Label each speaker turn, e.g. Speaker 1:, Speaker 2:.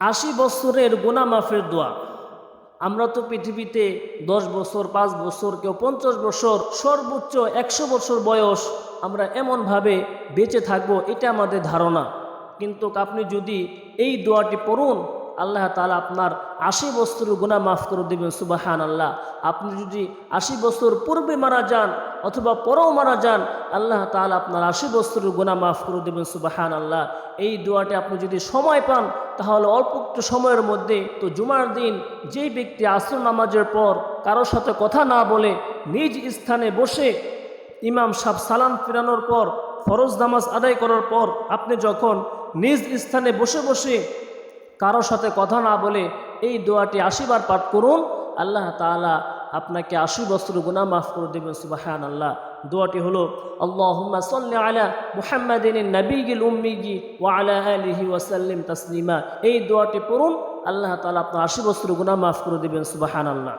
Speaker 1: 80 বছরের গুনাহ মাফের দোয়া। আমরা তো পৃথিবীতে 10 বছর, 5 বছর, কেউ 50 বছর, সর্বোচ্চ 100 বছর বয়স আমরা এমনভাবে বেঁচে থাকবো, এটা আমাদের ধারণা। কিন্তু আপনি যদি এই দোয়াটি পড়ুন, আল্লাহ তাআলা আপনার 80 বছরের গুনাহ মাফ করে দেবেন। সুবহানাল্লাহ। আপনি যদি 80 বছর পূর্বে মারা যান অথবা পরেও মারা যান, আল্লাহ তাআলা আপনার 80 বছরের গুনাহ মাফ করে দেবেন। সুবহানাল্লাহ। এই দোয়াটি আপনি যদি সময় পান তাহলে অল্প একটু সময়ের মধ্যে, তো জুমার দিন যেই ব্যক্তি আসর নামাজের পর কারোর সাথে কথা না বলে নিজ স্থানে বসে ইমাম সাহেব সালাম ফিরানোর পর ফরজ নামাজ আদায় করার পর আপনি যখন নিজ স্থানে বসে বসে কারোর সাথে কথা না বলে এই দোয়াটি 80 বার পাঠ করুন, আল্লাহ তাআলা আপনাকে 80 বছর গুনাহ মাফ করে দেবেন। সুবহানাল্লাহ। দোয়াটি হলো আল্লাহুম্মা সাল্লি আলা মুহাম্মাদিন নবিয়্যিল উম্মিয়্যি ওয়া আলা আলিহি ওয়া সাল্লিম তাসলিমা। এই দোয়াটি পড়ুন, আল্লাহ তাআলা আপনার 80 বছর গুনাহ মাফ করে দেবেন। সুবহানাল্লাহ।